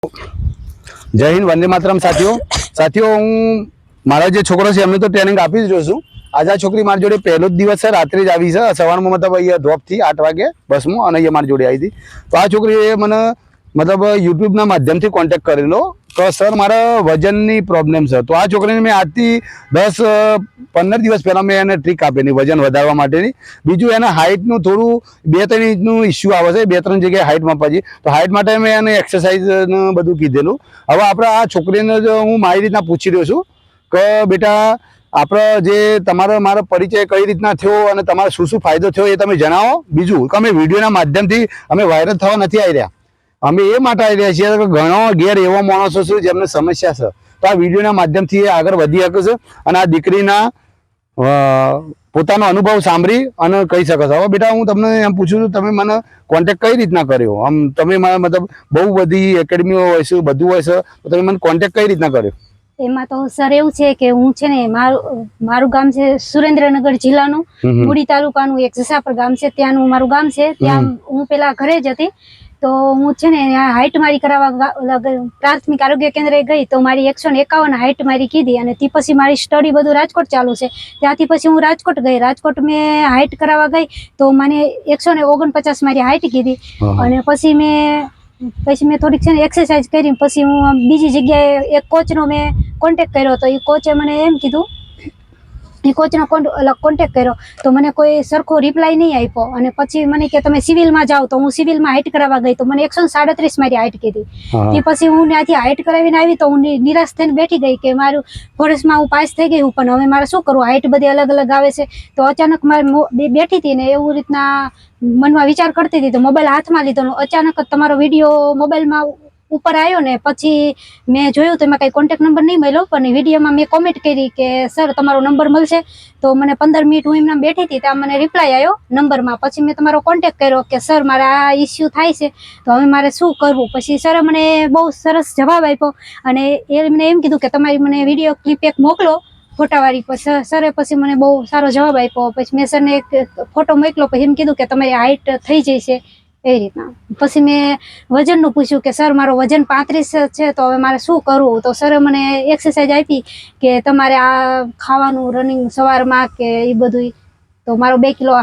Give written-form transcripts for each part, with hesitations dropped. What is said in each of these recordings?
જય હિન્દ, વંદે માતરમ સાથીઓ હું મારા જે છોકરો છે એમને તો ટ્રેનિંગ આપી જ રહ્યો છું. આજે આ છોકરી મારી જોડે પહેલો જ દિવસ છે, રાત્રે જ આવી છે સવારમાં, મતલબ અહીંયા ડ્રોપથી 8 વાગે બસમાં, અને અહીંયા મારી જોડે આવી હતી. તો આ છોકરીએ મને મતલબ યુટ્યુબના માધ્યમથી કોન્ટેક્ટ કરેલો કે સર મારા વજનની પ્રોબ્લેમ છે. તો આ છોકરીને મેં આજથી 10-15 દિવસ પહેલાં મેં એને ટ્રીક આપેલી વજન વધારવા માટેની. બીજું એના હાઇટનું થોડું 2-3 ઇંચનું ઇસ્યુ આવે છે, 2-3 જગ્યાએ હાઇટ માપવા જઈએ તો હાઇટ માટે મેં એને એક્સરસાઇઝનું બધું કીધેલું. હવે આપણે આ છોકરીને જ હું મારી રીતના પૂછી રહ્યો છું કે બેટા આપણે જે મારો પરિચય કઈ રીતના થયો અને તમારે શું શું ફાયદો થયો એ તમે જણાવો. બીજું કે અમે વિડીયોના માધ્યમથી અમે વાયરલ થવા નથી આવી રહ્યા, અમે એ માટે આવી રહ્યા છીએ કે ઘણો ઘેર એવા માણસો છે જેમને સમસ્યા છે, તો આ વિડીયોના માધ્યમથી આગળ વધી શકે છે અને આ દીકરીના પોતાનો અનુભવ સાંભળી અને કહી શકો છો. હવે બેટા હું તમને એમ પૂછું છું, તમે મને કોન્ટેક્ટ કઈ રીતના કર્યો? આમ તમે મતલબ બહુ બધી એકેડમીઓ હોય છે, બધું હોય છે, તો તમે મને કોન્ટેક્ટ કઈ રીતના કર્યો? એમાં તો સર એવું છે કે હું છે ને મારું ગામ છે સુરેન્દ્રનગર જિલ્લાનું મૂડી તાલુકાનું એક જસાપર ગામ છે, ત્યાંનું મારું ગામ છે. ત્યાં હું પેલા ઘરે જ હતી, તો હું છે ને હાઈટ મારી કરાવવા પ્રાથમિક આરોગ્ય કેન્દ્રે ગઈ તો મારી 151 હાઈટ મારી કીધી, અને તે પછી મારી સ્ટડી બધું રાજકોટ ચાલુ છે. ત્યાંથી પછી હું રાજકોટ ગઈ, રાજકોટ મેં હાઈટ કરાવવા ગઈ તો મને 149 મારી હાઈટ કીધી. અને પછી મેં થોડીક છે ને એક્સરસાઇઝ કરી, પછી હું બીજી જગ્યાએ એક કોચનો મેં કોન્ટેક્ટ કર્યો. તો એ કોચે મને એમ કીધું, એ કોચનો કોન્ટેક્ટ કર્યો તો મને કોઈ સરખો રિપ્લાય નહીં આપ્યો. અને પછી મને કે તમે સિવિલમાં જાઓ, તો હું સિવિલમાં હાઈટ કરાવવા ગઈ તો મને 137 મારી હાઈટ કીધી. તે પછી હું ત્યાંથી હાઈટ કરાવીને આવી તો હું નિરાશ થઈને બેઠી ગઈ કે મારું ફોરેસ્ટમાં હું પાસ થઈ ગઈ હું, પણ હવે મારે શું કરવું, હાઈટ બધી અલગ અલગ આવે છે. તો અચાનક મારે બેઠી હતી ને એવું રીતના મનમાં વિચાર કરતી હતી, તો મોબાઈલ હાથમાં લીધો, અચાનક જ તમારો વિડીયો મોબાઈલમાં ઉપર આવ્યો ને પછી મેં જોયું તો એમાં કંઈ કોન્ટેક્ટ નંબર નહીં મળ્યો, પણ વિડીયોમાં મેં કોમેન્ટ કરી કે સર તમારો નંબર મળશે. તો મને 15 મિનિટ હું એમના બેઠી હતી, ત્યાં મને રિપ્લાય આવ્યો નંબરમાં. પછી મેં તમારો કોન્ટેક્ટ કર્યો કે સર મારે આ ઇસ્યુ થાય છે, તો હવે મારે શું કરવું. પછી સરે મને બહુ સરસ જવાબ આપ્યો, અને એમને એમ કીધું કે તમારી મને વિડીયો ક્લિપ એક મોકલો ફોટાવાળી. પછી સરે પછી મને બહુ સારો જવાબ આપ્યો. પછી મેં સરને એક ફોટો મોકલો, પછી એમ કીધું કે તમારી હાઈટ થઈ જશે એ રીતના. પછી મેં વજનનું પૂછ્યું કે સર મારો વજન 35 છે, તો હવે મારે શું કરવું. તો સરે મને એક્સરસાઇઝ આપી કે તમારે આ ખાવાનું રનિંગ સવારમાં કે એ બધું. તો મારો 2 કિલો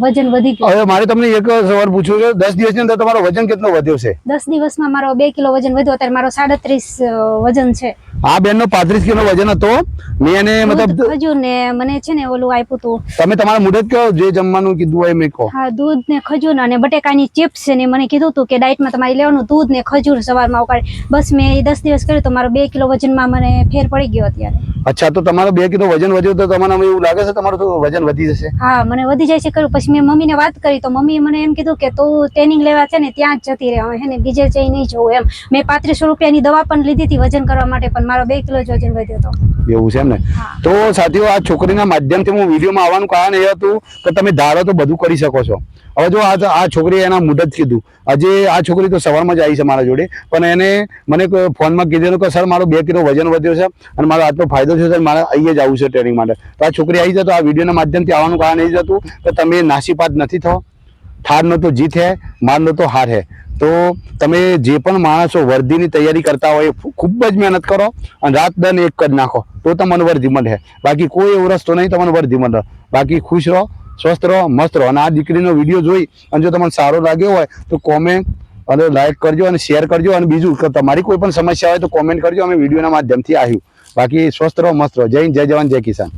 વજન વધી ગયો. હવે મારે તમને એક સવાલ પૂછવું છે, 10 દિવસની અંદર તમારો વજન કેટલો વધ્યો છે? 10 દિવસમાં મારો 2 કિલો વજન વધ્યો, અત્યારે મારો 37 વજન છે. આ બેનનો 35 કિલો વજન હતો. મેં એને મતલબ ખજૂર ને મને છે ને ઓલું આપ્યું હતું. તમે તમારા મુદ્દે કહો જે જમવાનું કીધું હોય મેં કહો. હા, દૂધ ને ખજૂર અને બટેકાની ચિપ્સ છે, ને મને કીધું હતું કે ડાયટમાં તમારે લેવાનું દૂધ ને ખજૂર સવારમાં ઉકાળી. બસ મેં એ 10 દિવસ કર્યું તો મારો 2 કિલો વજનમાં મને ફેર પડી ગયો અત્યારે. અચ્છા, તો તમારો 2 કિલો વજન વધ્યો તો તમને એવું લાગે છે તમારું તો વજન વધી જશે? હા, મને વધી જાય છે કર્યું. પછી મેં મમ્મીને વાત કરી તો મમ્મીએ મને એમ કીધું કે તું ટ્રેનિંગ લેવા છે ને ત્યાં જ જતી રહે, હે ને બીજે જઈ નહીં જવું એમ. મેં 3500 રૂપિયાની દવા પણ લીધી હતી વજન કરવા માટે, પણ મારો 2 કિલો જ વજન વધ્યો હતો. એવું છે એમ ને? તો સાથીઓ, આ છોકરીના માધ્યમથી હું વિડીયોમાં આવવાનું કારણ એ હતું કે તમે ધારો તો બધું કરી શકો છો. હવે જો આ છોકરીએ એના મુદ્દત કીધું, આજે આ છોકરી તો સવારમાં જ આવી છે મારા જોડે, પણ એને મને ફોનમાં કીધેલું કે સર મારો 2 કિલો વજન વધ્યો છે અને મારો આટલો ફાયદો થયો છે, મારે અહીંયા જ આવવું છે ટ્રેનિંગ માટે. તો આ છોકરી આવી છે. તો આ વિડીયોના માધ્યમથી આવવાનું કારણ એ જ હતું કે તમે નાસીપાત નથી થો, ઠારનો તો જીત હે, મારનો તો હાર હે. તો તમે જે પણ માણસો વર્ધીની તૈયારી કરતા હોય ખૂબ જ મહેનત કરો અને રાત દન એક જ નાખો તો તમને વર્ધી મળે. બાકી કોઈ એવો રસ્તો નહીં તમને વર્ધી મળે. બાકી ખુશ રહો, સ્વસ્થ રહો, મસ્ત રહો. અને આ દીકરીનો વિડીયો જોઈ અને જો તમને સારો લાગ્યો હોય તો કોમેન્ટ અને લાઈક કરજો અને શેર કરજો. અને બીજું કે તમારી કોઈ પણ સમસ્યા હોય તો કોમેન્ટ કરજો, અમે વિડીયોના માધ્યમથી આવ્યું. બાકી સ્વસ્થ રહો, મસ્ત રહો. જય હિન્દ, જય જવાન, જય કિસાન.